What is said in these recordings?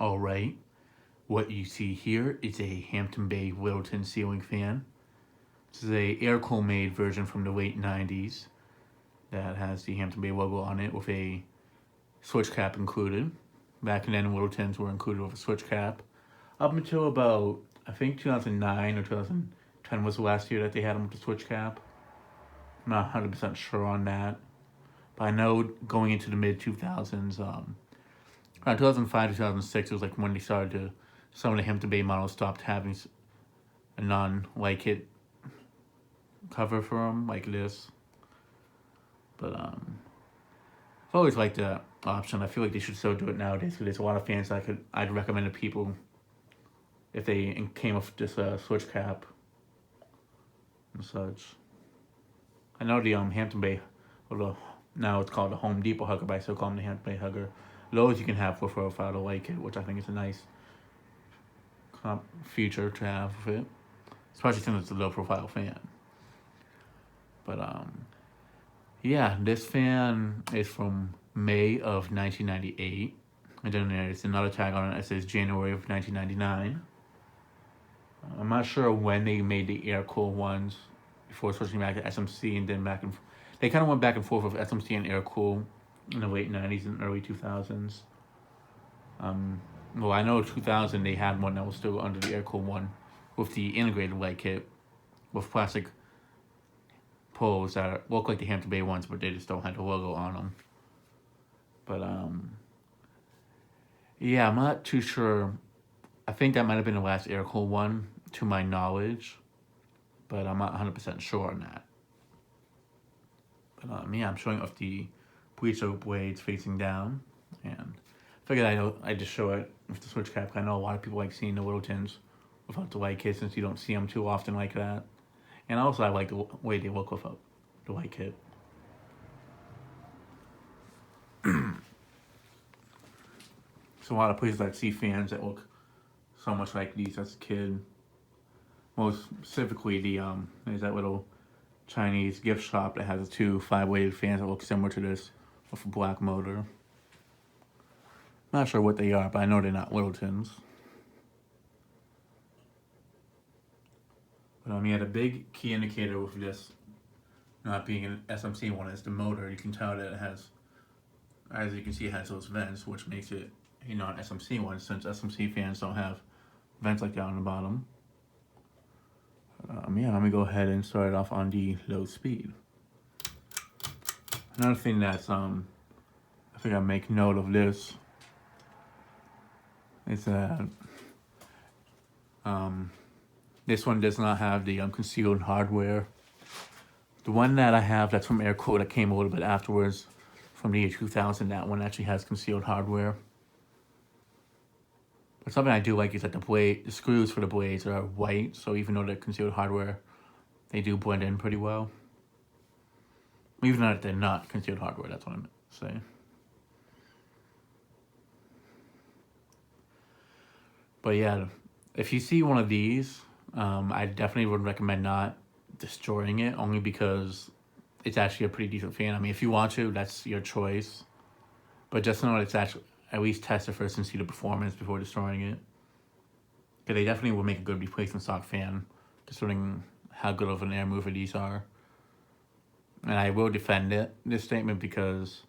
Alright, what you see here is a Hampton Bay Littleton ceiling fan. This is a air-cool made version from the late 90s that has the Hampton Bay logo on it with a switch cap included. Back then, Littletons were included with a switch cap. Up until about, I think 2009 or 2010 was the last year that they had them with the switch cap. I'm not 100% sure on that. But I know going into the mid 2000s, around 2005 to 2006, it was like when they started to, some of the Hampton Bay models stopped having a non-like it cover for them, like this. But I've always liked that option. I feel like they should still do it nowadays because there's a lot of fans I'd recommend to people if they came with just a switch cap and such. I know the Hampton Bay, well, now it's called the Home Depot Hugger, but I still call them the Hampton Bay Hugger. Those you can have with profile to like it, which I think is a nice feature to have with it, especially since it's a low profile fan. But yeah, this fan is from May of 1998, and then there's another tag on it that says January of 1999. I'm not sure when they made the air cool ones before switching back to SMC, and then they kind of went back and forth with SMC and air cool in the late 90s and early 2000s. Well, I know 2000 they had one that was still under the air cool one with the integrated light kit with plastic poles that look like the Hampton Bay ones, but they just don't have the logo on them. But yeah, I'm not too sure. I think that might have been the last air cool one to my knowledge, but I'm not 100% sure on that. But yeah, I'm showing off the Bleached blades facing down, and I figured I just show it with the switch cap. I know a lot of people like seeing the Littletons without the light kit since you don't see them too often like that. And also I like the way they look without the light kit. So a lot of places I see fans that look so much like these as a kid. Most specifically, there's that little Chinese gift shop that has two 5-weighted fans that look similar to this with a black motor. Not sure what they are, but I know they're not Littletons. But yeah, the big key indicator with this not being an SMC one is the motor. You can tell that it has, as you can see, it has those vents, which makes it a non-SMC one, since SMC fans don't have vents like that on the bottom. Yeah, let me go ahead and start it off on the low speed. Another thing that's, I think I make note of this is that this one does not have the concealed hardware. The one that I have that's from Airco that came a little bit afterwards from the year 2000, that one actually has concealed hardware. But something I do like is that the screws for the blades are white, so even though they're concealed hardware, they do blend in pretty well. Even though they're not concealed hardware, that's what I'm saying. But yeah, if you see one of these, I definitely would recommend not destroying it, only because it's actually a pretty decent fan. I mean, if you want to, that's your choice. But just know it's actually, at least test it first and see the performance before destroying it. Because they definitely will make a good replacement stock fan, considering how good of an air mover these are. And I will defend this statement, because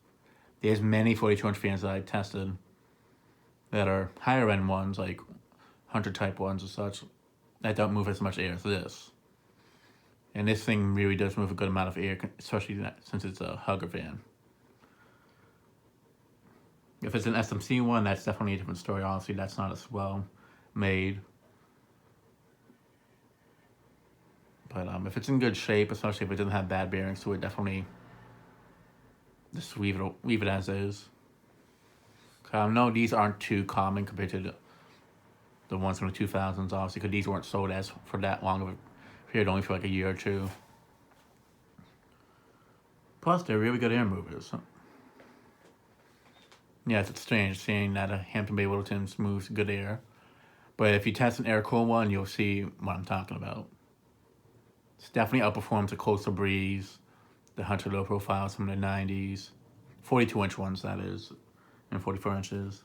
there's many 42-inch fans that I tested that are higher end ones, like Hunter type ones or such, that don't move as much air as this. And this thing really does move a good amount of air, especially since it's a hugger fan. If it's an SMC one, that's definitely a different story. Honestly, that's not as well made. But if it's in good shape, especially if it doesn't have bad bearings to it, definitely just leave it as is. No, these aren't too common compared to the ones from the 2000s, obviously, because these weren't sold as for that long of a period, only for like a year or two. Plus, they're really good air movers. Yeah, it's strange seeing that a Hampton Bay Littleton moves good air. But if you test an air cool one, you'll see what I'm talking about. It definitely outperforms the Coastal Breeze, the Hunter low profiles from the 90s, 42-inch ones that is, and 44 inches.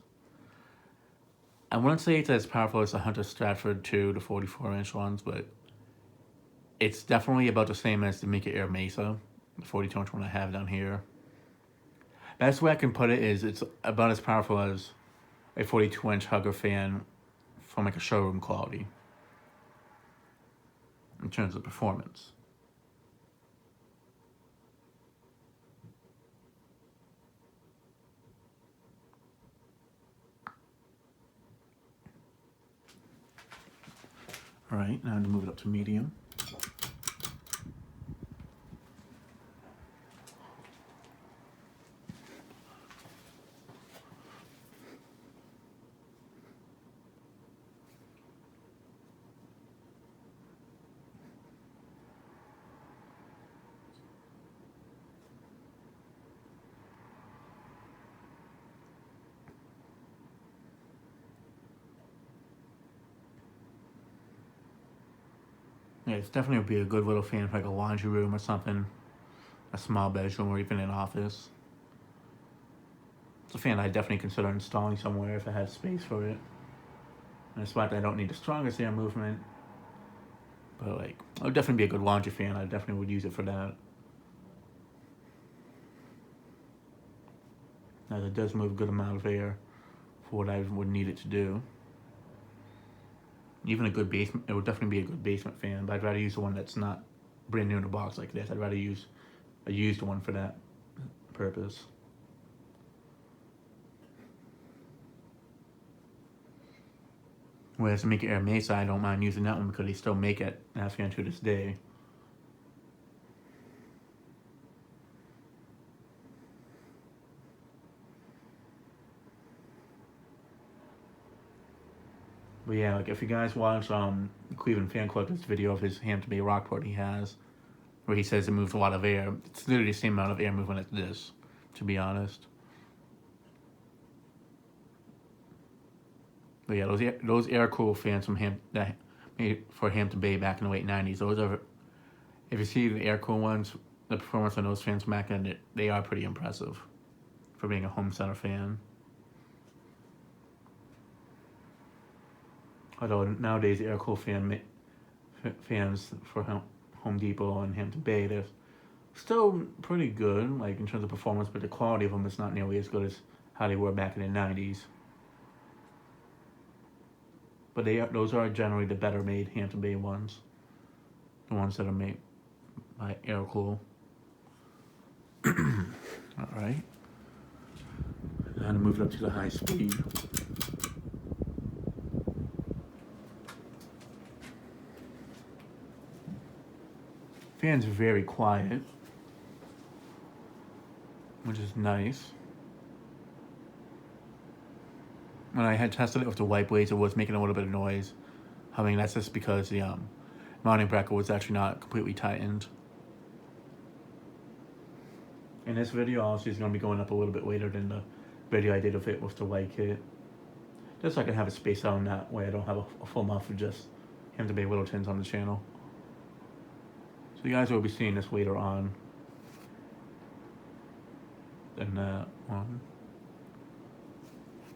I wouldn't say it's as powerful as the Hunter Stratford 2, the 44-inch ones, but it's definitely about the same as the Minka Aire Mesa, the 42-inch one I have down here. Best way I can put it is it's about as powerful as a 42-inch Hugger fan from like a showroom quality in terms of performance. All right, now to move it up to medium. Yeah, it's definitely would be a good little fan for like a laundry room or something, a small bedroom, or even an office. It's a fan I definitely consider installing somewhere if I had space for it. In a spot that I don't need the strongest air movement. But like, it would definitely be a good laundry fan. I definitely would use it for that. Now it does move a good amount of air for what I would need it to do. Even a good basement, it would definitely be a good basement fan, but I'd rather use the one that's not brand new in a box like this. I'd rather use a used one for that purpose. Whereas the Minka Aire Mesa, I don't mind using that one because they still make it that fan to this day. But yeah, like if you guys watch Cleveland Fan Collector's video of his Hampton Bay Rockport he has, where he says it moves a lot of air, it's literally the same amount of air movement as this, to be honest. But yeah, those air cool fans from that made for Hampton Bay back in the late '90s. Those are, if you see the air cool ones, the performance on those fans back then, they are pretty impressive for being a home center fan. Although nowadays the air cool fans for Home Depot and Hampton Bay, they're still pretty good, like in terms of performance, but the quality of them is not nearly as good as how they were back in the '90s. But those are generally the better made Hampton Bay ones, the ones that are made by Air Cool. All right, now to move it up to the high speed. Fan's very quiet, which is nice. When I had tested it with the white blades, it was making a little bit of noise. I mean, that's just because the mounting bracket was actually not completely tightened. And this video also is going to be going up a little bit later than the video I did of it with the white kit. Just so I can have it spaced out in that way. I don't have a full month of just Hampton Bay Littletons on the channel. So you guys will be seeing this later on than that one.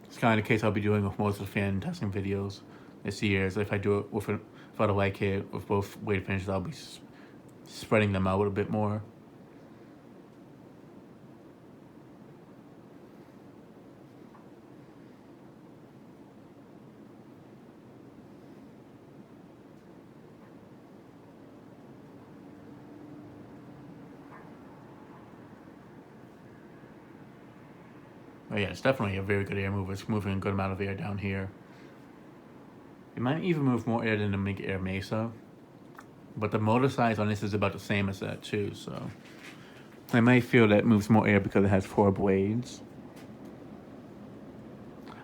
It's kind of the case I'll be doing with most of the fan testing videos this year. Is if I do it without a white kit with both weight finishes, I'll be spreading them out a bit more. But yeah, it's definitely a very good air mover. It's moving a good amount of air down here. It might even move more air than the Minka Aire Mesa. But the motor size on this is about the same as that too, so I might feel that it moves more air because it has 4 blades.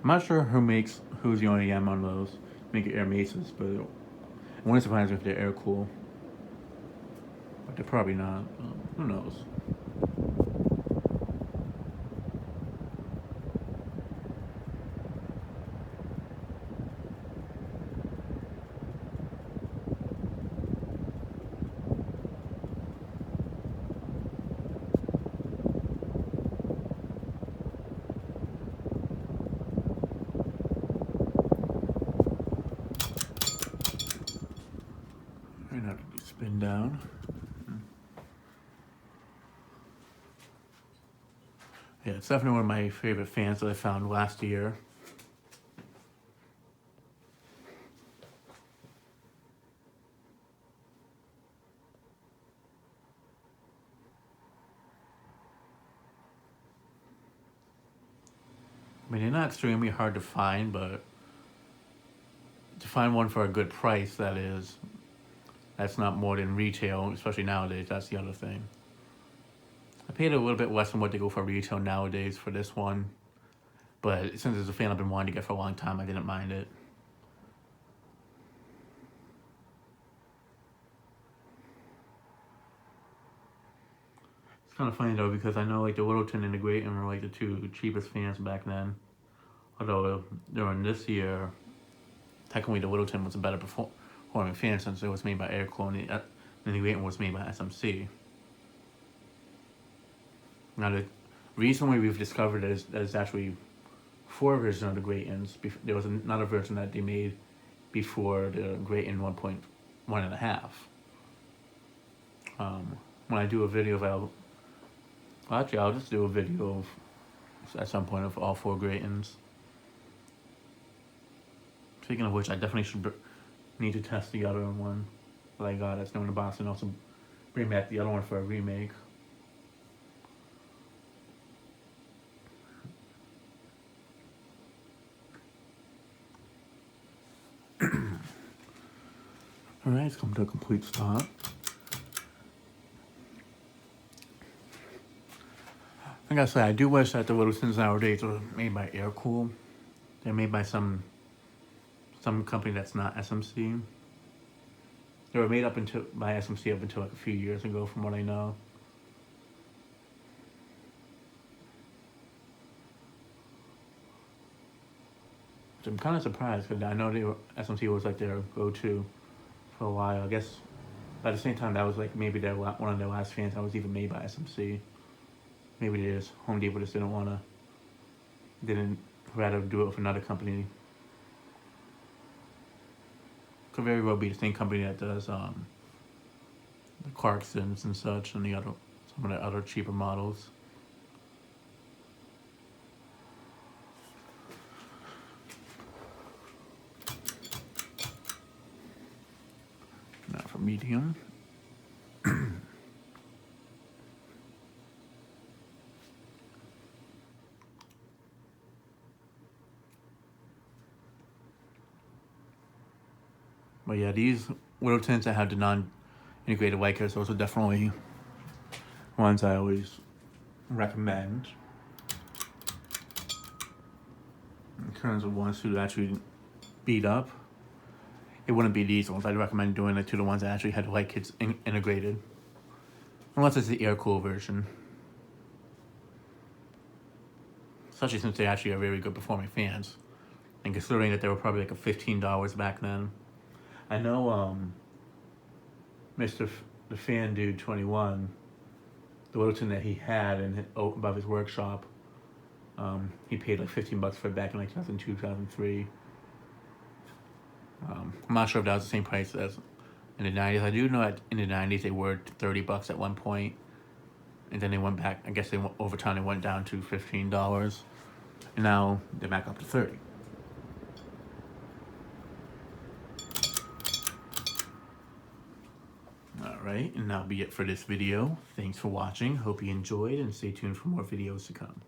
I'm not sure who's the OEM on those Minka Aire Mesas, but it wouldn't surprise me if they're air cool. But they're probably not. Who knows? spin down. Yeah, it's definitely one of my favorite fans that I found last year. I mean, they're not extremely hard to find, but to find one for a good price, that's not more than retail, especially nowadays, that's the other thing. I paid a little bit less than what they go for retail nowadays for this one, but since it's a fan I've been wanting to get for a long time, I didn't mind it. It's kind of funny though, because I know like the Littleton and the Greaton were like the two cheapest fans back then. Although during this year, technically the Littleton was a better performing fan since it was made by Airco and the Greaton was made by SMC. Now, recently we've discovered that there's actually 4 versions of the Greatons. There was another version that they made before the Greaton 1.1.5. When I do a video I'll just do a video at some point of all 4 Greatons. Speaking of which, I definitely should need to test the other one that I got that's known in the box and also bring back the other one for a remake. Alright, it's come to a complete stop. Like I said, I do wish that the Littletons nowadays were made by Aircool. They're made by some company that's not SMC. They were made by SMC up until like a few years ago, from what I know. Which I'm kind of surprised, because I know SMC was like their go-to for a while. I guess by the same time, that was like maybe one of their last fans that was even made by SMC. Maybe Home Depot just didn't rather do it with another company. Could very well be the same company that does the Clarksons and such, and some of the other cheaper models. Now for medium. But yeah, these Littletons that have the non-integrated light kits, those are definitely ones I always recommend. In terms of ones to actually beat up, it wouldn't be these ones. I'd recommend doing it to the ones that actually had the light kits integrated. Unless it's the air-cooled version. Especially since they actually are very good performing fans. And considering that they were probably like a $15 back then. I know the Fan Dude 21, the Littleton that he had above his workshop, he paid like $15 for it back in like 2002, 2003. I'm not sure if that was the same price as in the 90s. I do know that in the 90s they were $30 at one point, and then they went back. I guess over time they went down to $15, and now they're back up to $30. Alright, and that'll be it for this video. Thanks for watching. Hope you enjoyed, and stay tuned for more videos to come.